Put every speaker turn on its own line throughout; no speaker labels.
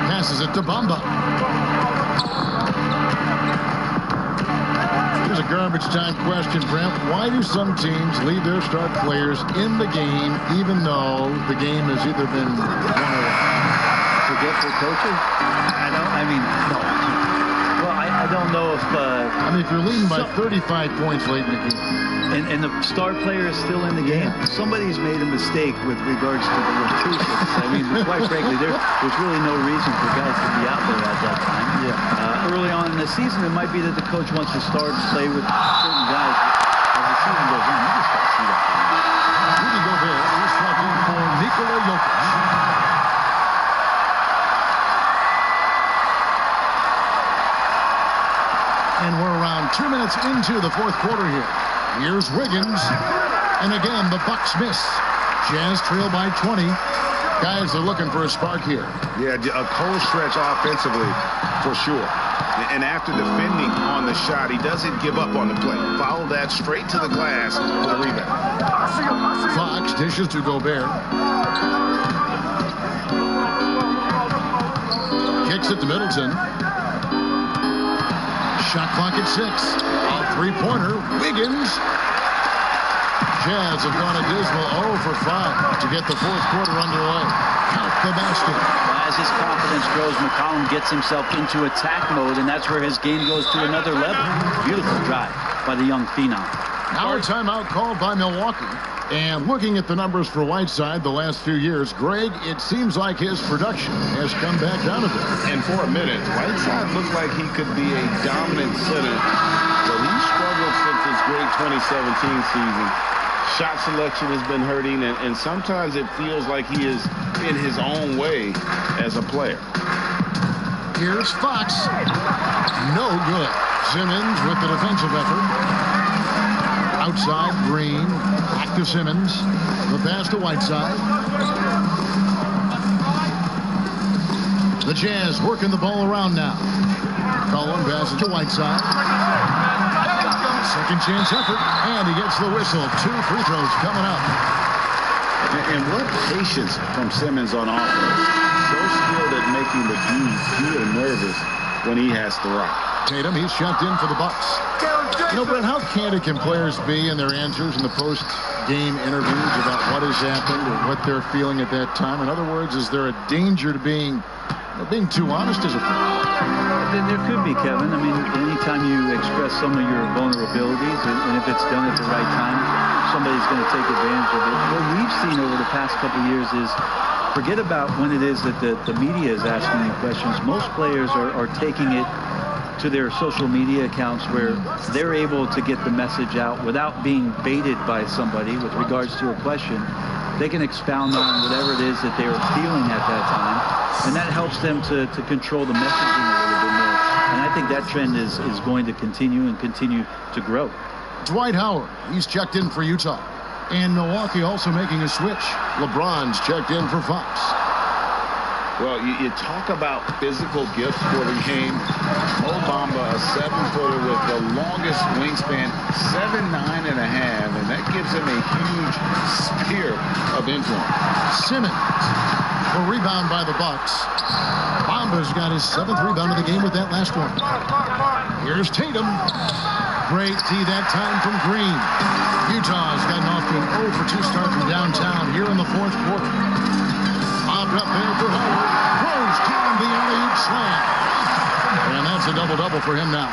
Passes it to Bamba. Here's a garbage time question, Brent. Why do some teams leave their star players in the game even though the game has either been won or
forget their coaches? No. Well, I don't know if...
if you're leading by 35 points late in the game.
And the star player is still in the game. Somebody's made a mistake with regards to the rotations. Quite frankly, there's really no reason for guys to be out there at that time. Early on in the season, it might be that the coach wants to start to play with certain guys. As the season goes on, you just got to see that.
Rudy Gobert is looking for Nikola Jokic. And we're around 2 minutes into the fourth quarter here. Here's Wiggins. And again, the Bucks miss. Jazz trail by 20. Guys are looking for a spark here.
Yeah, a cold stretch offensively for sure. And after defending on the shot, he doesn't give up on the play. Follow that straight to the glass for the rebound.
Fox dishes to Gobert. Kicks it to Middleton. Shot clock at 6. A three-pointer. Wiggins. Jazz have gone a dismal 0 for 5 to get the fourth quarter underway. Count the basket.
As his confidence grows, McCollum gets himself into attack mode, and that's where his game goes to another level. Beautiful drive by the young phenom.
Now a timeout called by Milwaukee. And looking at the numbers for Whiteside the last few years, Greg, it seems like his production has come back down a bit.
And for a minute, Whiteside looked like he could be a dominant center, but he struggled since his great 2017 season. Shot selection has been hurting, and sometimes it feels like he is in his own way as a player.
Here's Fox. No good. Simmons with the defensive effort. Outside, Green. Back to Simmons. The pass to Whiteside. The Jazz working the ball around now. Cullen passes to Whiteside. Second chance effort, and he gets the whistle. 2 free throws coming up.
And what patience from Simmons on offense. So skilled at making the dude feel nervous when he has to rock.
Tatum, he's checked in for the Bucks. Brent, how candid can players be in their answers in the post-game interviews about what has happened or what they're feeling at that time? In other words, is there a danger to being too honest as a player?
There could be, Kevin. Anytime you express some of your vulnerabilities, and if it's done at the right time, somebody's going to take advantage of it. What we've seen over the past couple of years is, forget about when it is that the media is asking you questions. Most players are taking it to their social media accounts where they're able to get the message out without being baited by somebody with regards to a question. They can expound on whatever it is that they were feeling at that time, and that helps them to control the messaging a little bit more. And I think that trend is going to continue to grow.
Dwight Howard, he's checked in for Utah. And Milwaukee also making a switch. LeBron's checked in for Fox.
Well, you talk about physical gifts for the game. Mo Bamba, a 7-footer with the longest wingspan, 7'9.5", and that gives him a huge sphere of influence.
Simmons, a rebound by the Bucks. Bamba's got his 7th rebound of the game with that last one. Here's Tatum. Great D that time from Green. Utah's gotten off to an 0 for 2 start from downtown here in the fourth quarter. Bobbed up there for Howard. Throws down the alley-oop slam. And that's a double-double for him now.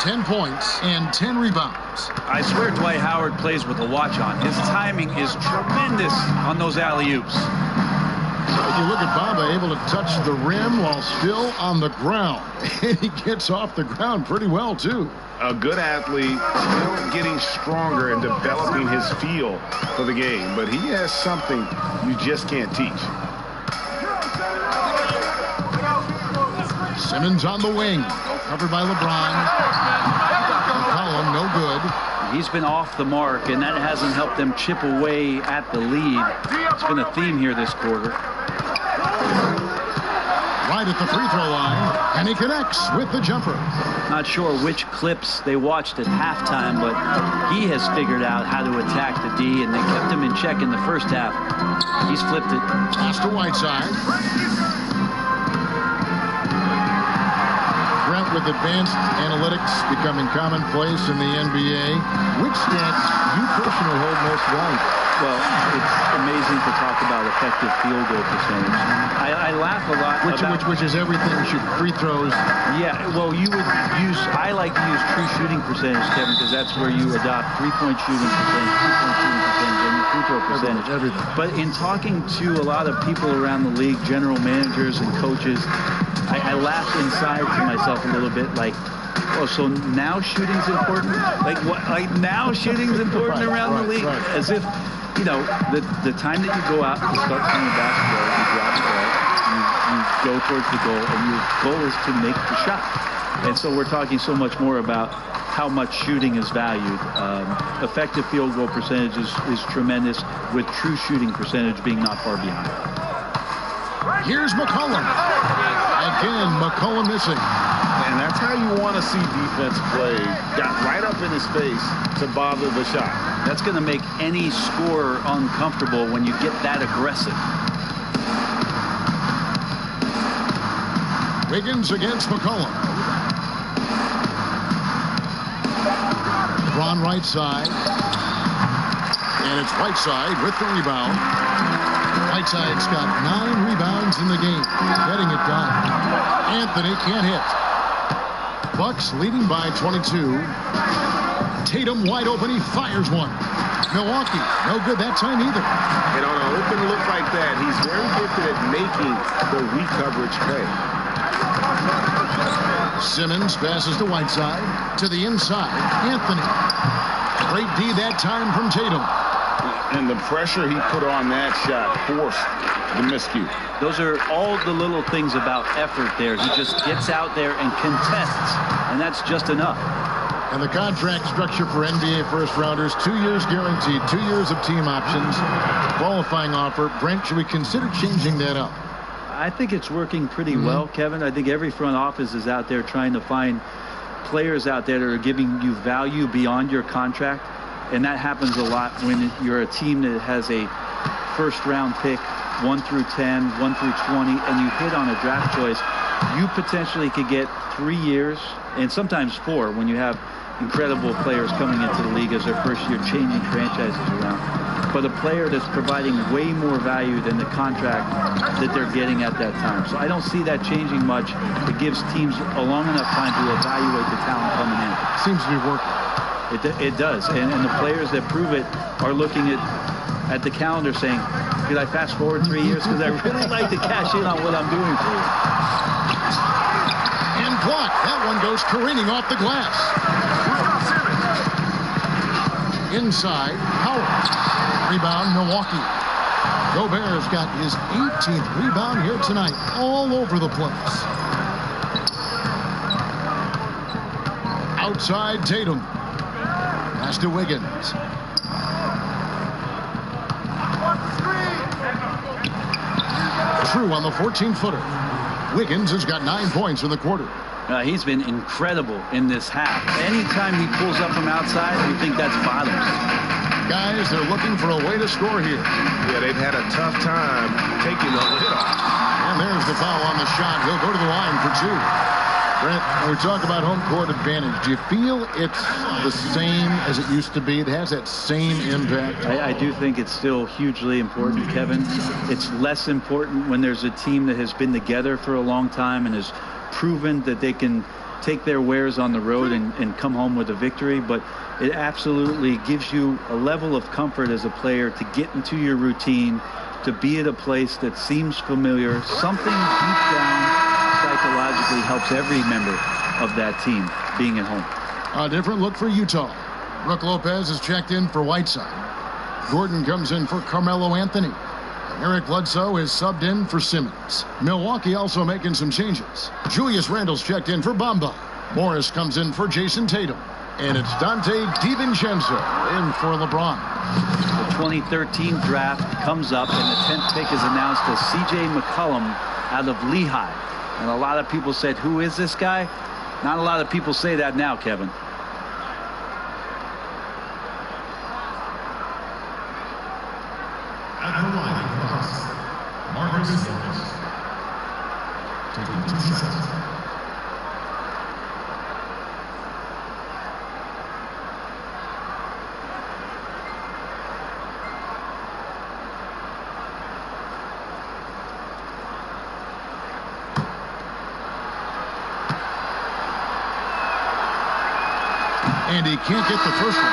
10 points and 10 rebounds.
I swear Dwight Howard plays with a watch on. His timing is tremendous on those alley-oops.
If you look at Bamba, able to touch the rim while still on the ground. And he gets off the ground pretty well, too.
A good athlete, still getting stronger and developing his feel for the game. But he has something you just can't teach.
Simmons on the wing. Covered by LeBron. McCollum, no good.
He's been off the mark, and that hasn't helped them chip away at the lead. It's been a theme here this quarter.
Right at the free throw line, and he connects with the jumper.
Not sure which clips they watched at halftime, but he has figured out how to attack the D, and they kept him in check in the first half. He's flipped it.
Pass to Whiteside. Brent, with advanced analytics becoming commonplace in the NBA, which stats you personally hold most valuable?
Well, it's amazing to talk about effective field goal percentage. I laugh a lot
which is everything. Free throws.
Yeah, well, I like to use true shooting percentage, Kevin, because that's where you adopt three-point shooting percentage, two-point shooting percentage, and your free throw percentage.
Everything.
But in talking to a lot of people around the league, general managers and coaches, I laugh inside to myself a little bit, like, oh, so now shooting's important? Like what? Like now shooting's important around the league?
Right.
As if, you know, the time that you go out to start playing basketball, you drop the ball, you go towards the goal, and your goal is to make the shot. And so we're talking so much more about how much shooting is valued. Effective field goal percentage is tremendous, with true shooting percentage being not far behind.
Here's McCollum. Again, McCollum missing.
And that's how you want to see defense play. Got right up in his face to bother the shot.
That's going to make any scorer uncomfortable when you get that aggressive.
Wiggins against McCollum. Ron right side. And it's Whiteside with the rebound. Whiteside's got 9 rebounds in the game. Getting it done. Anthony can't hit. Bucks leading by 22. Tatum wide open. He fires one. Milwaukee, no good that time either.
And on an open look like that, he's very gifted at making the weak coverage pay.
Simmons passes to Whiteside. To the inside. Anthony. Great D that time from Tatum.
And the pressure he put on that shot forced the miscue.
Those are all the little things about effort there. He just gets out there and contests, and that's just enough.
And the contract structure for NBA first-rounders, 2 years guaranteed, 2 years of team options, qualifying offer. Brent, should we consider changing that up?
I think it's working pretty well, Kevin. I think every front office is out there trying to find players out there that are giving you value beyond your contract. And that happens a lot when you're a team that has a first-round pick, 1 through 10, 1 through 20, and you hit on a draft choice. You potentially could get 3 years, and sometimes 4, when you have incredible players coming into the league as their first year, changing franchises around. But a player that's providing way more value than the contract that they're getting at that time. So I don't see that changing much. It gives teams a long enough time to evaluate the talent coming in.
Seems to be working.
It does, and the players that prove it are looking at the calendar saying, could I fast forward 3 years, because I really like to cash in on what I'm doing for you.
And blocked. That one goes careening off the glass. Inside, Howard. Rebound, Milwaukee. Gobert's got his 18th rebound here tonight, all over the place. Outside, Tatum. Pass to Wiggins. True on the 14-footer. Wiggins has got 9 points in the quarter.
He's been incredible in this half. Anytime he pulls up from outside, we think that's bottoms.
Guys, they're looking for a way to score here.
Yeah, they've had a tough time taking the lid off.
And there's the foul on the shot. He'll go to the line for 2. Brent, when we talk about home court advantage, do you feel it's the same as it used to be? It has that same impact?
I do think it's still hugely important, Kevin. It's less important when there's a team that has been together for a long time and has proven that they can take their wares on the road and come home with a victory. But it absolutely gives you a level of comfort as a player to get into your routine, to be at a place that seems familiar. Something deep down psychologically helps every member of that team being at home.
A different look for Utah. Brook Lopez is checked in for Whiteside. Gordon comes in for Carmelo Anthony. Eric Bledsoe is subbed in for Simmons. Milwaukee also making some changes. Julius Randle's checked in for Bamba. Morris comes in for Jason Tatum. And it's Dante DiVincenzo in for LeBron.
The 2013 draft comes up, and the 10th pick is announced as C.J. McCollum out of Lehigh. And a lot of people said, who is this guy? Not a lot of people say that now, Kevin.
At the line for us, Marcus Morris, taking 2 shots.
And he can't get the first one.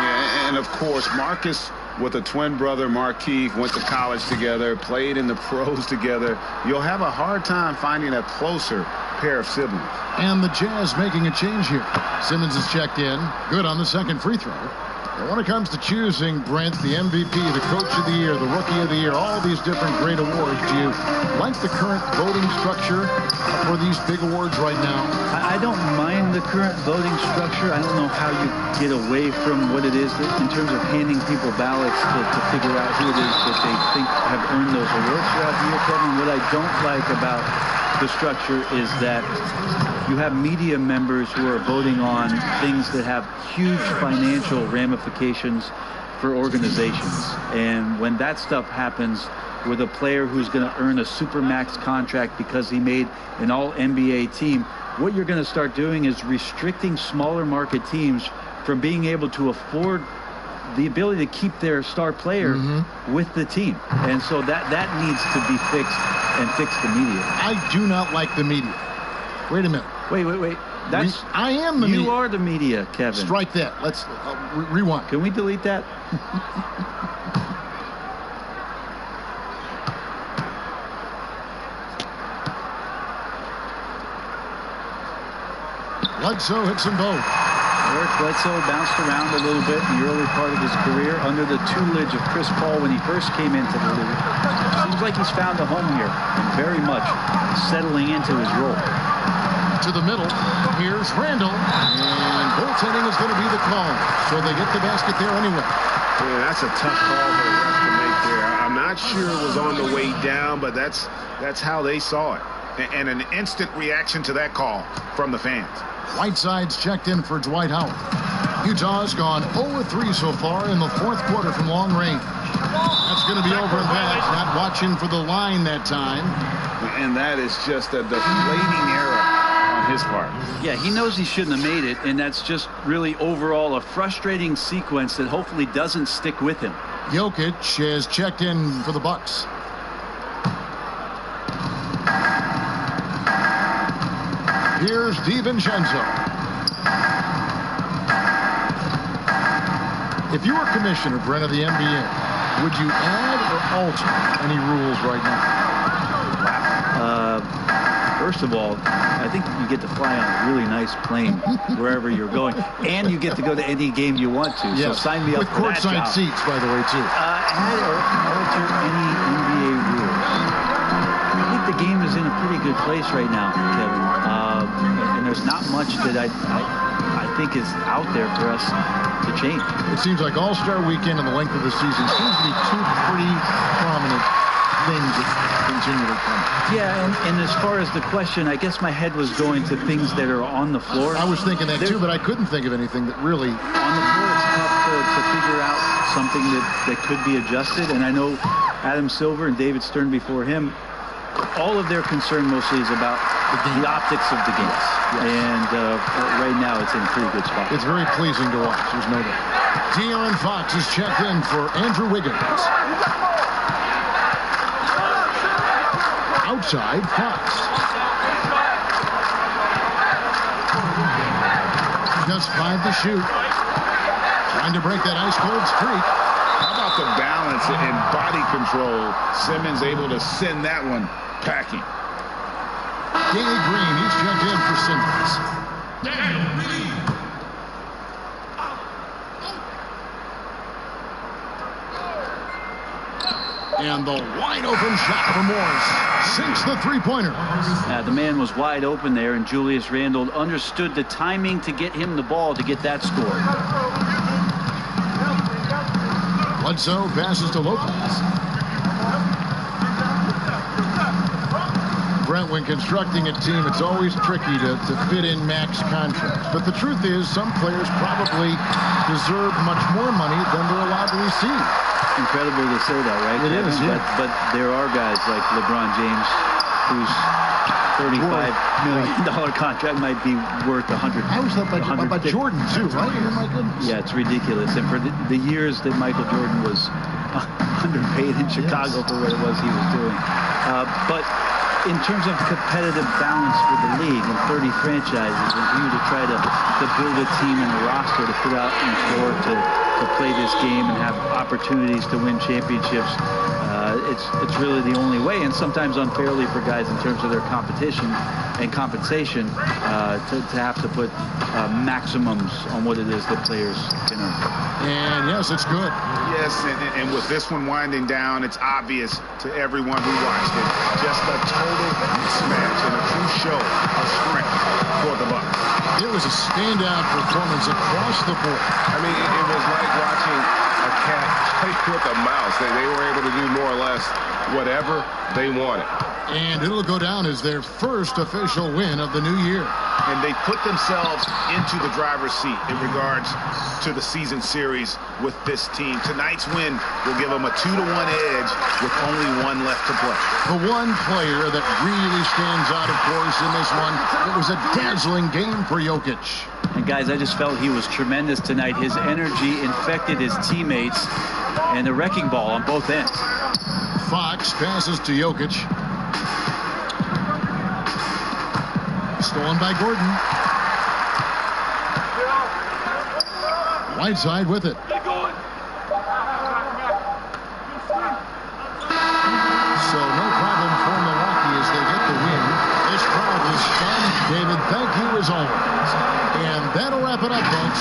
Yeah, and of course, Marcus with a twin brother, Markeith, went to college together, played in the pros together. You'll have a hard time finding a closer pair of siblings.
And the Jazz making a change here. Simmons is checked in. Good on the second free throw. And when it comes to choosing, Brent, the MVP, the Coach of the Year, the Rookie of the Year, all these different great awards, do you like the current voting structure for these big awards right now?
I don't mind the current voting structure. I don't know how you get away from what it is in terms of handing people ballots to figure out who it is that they think have earned those awards throughout the year, Kevin. What I don't like about the structure is that you have media members who are voting on things that have huge financial ramifications for organizations. And when that stuff happens with a player who's going to earn a supermax contract because he made an all-NBA team, what you're going to start doing is restricting smaller market teams from being able to afford the ability to keep their star player with the team. And so that needs to be fixed and fixed immediately.
I do not like the media. Wait a minute.
Wait.
I am the media.
You are the media, Kevin.
Strike that. Let's rewind.
Can we delete that?
Bledsoe hits them both.
Eric Bledsoe bounced around a little bit in the early part of his career under the tutelage of Chris Paul when he first came into the league. Seems like he's found a home here and very much settling into his role.
To the middle. Here's Randall. And goaltending is going to be the call. So they get the basket there anyway.
Yeah, that's a tough call for the ref to make there. I'm not sure it was on the way down, but that's how they saw it.
And an instant reaction to that call from the fans.
Whiteside's checked in for Dwight Howard. Utah's gone 0-3 so far in the fourth quarter from long range. That's going to be over and back. Not watching for the line that time.
And that is just a deflating error on his part.
Yeah, he knows he shouldn't have made it, and that's just really overall a frustrating sequence that hopefully doesn't stick with him.
Jokic has checked in for the Bucks. Here's DiVincenzo. If you were commissioner, Brent, of the NBA, would you add or alter any rules right now?
First of all, I think you get to fly on a really nice plane wherever you're going, and you get to go to any game you want to.
Yes.
So sign me up for that
with courtside seats, by the way, too.
Add or alter any NBA rules. I think the game is in a pretty good place right now, Kevin. And there's not much that I think is out there for us to change.
It seems like All-Star Weekend and the length of the season seems to be two pretty prominent things that continue to come.
Yeah, and as far as the question, I guess my head was going to things that are on the floor.
I was thinking that too, but I couldn't think of anything that really...
On the floor, it's tough to figure out something that could be adjusted. And I know Adam Silver and David Stern before him, all of their concern mostly is about the optics of the games. Yes. And right now, it's in a pretty good spot.
It's very pleasing to watch. There's no doubt. De'Aaron Fox is checked in for Andrew Wiggins. Outside, Fox. Just 5 to shoot. Trying to break that ice-cold streak.
How about the balance and body control? Simmons able to send that one packing.
Danny Green, he's checked in for Simmons. And the wide open shot for Morris sinks the three-pointer.
The man was wide open there, and Julius Randle understood the timing to get him the ball to get that score.
Bledsoe passes to Lopez. Brent, when constructing a team, it's always tricky to fit in max contracts. But the truth is, some players probably deserve much more money than they're allowed to receive.
Incredible to say that, right?
It is, yeah.
But there are guys like LeBron James, whose $35 million contract might be worth $100.
I was thought about Jordan, too, right? Oh, my goodness.
Yeah, it's ridiculous. And for the years that Michael Jordan was underpaid in Chicago for what it was he was doing. But in terms of competitive balance for the league and 30 franchises, and for you to try to build a team and a roster to put out in floor to play this game and have opportunities to win championships, it's really the only way, and sometimes unfairly for guys in terms of their competition and compensation to have to put maximums on what it is that players can earn.
And yes, it's good.
Yes, and with this one winding down, it's obvious to everyone who watched it. Just a total mismatch and a true show of strength for the Bucks.
It was a standout performance across the board.
I mean, it was like watching a cat play with a mouse. They were able to do more or less whatever they wanted.
And it'll go down as their first official win of the new year.
And they put themselves into the driver's seat in regards to the season series with this team. Tonight's win will give them a 2-1 edge with only one left to play.
The one player that really stands out, of course, in this one, it was a dazzling game for Jokic.
And guys, I just felt he was tremendous tonight. His energy infected his teammates, and the wrecking ball on both ends.
Fox passes to Jokic. Stolen by Gordon. Whiteside with it. So no problem for Milwaukee as they get the win. This crowd is stunned. David, thank you as always. And that'll wrap it up, folks.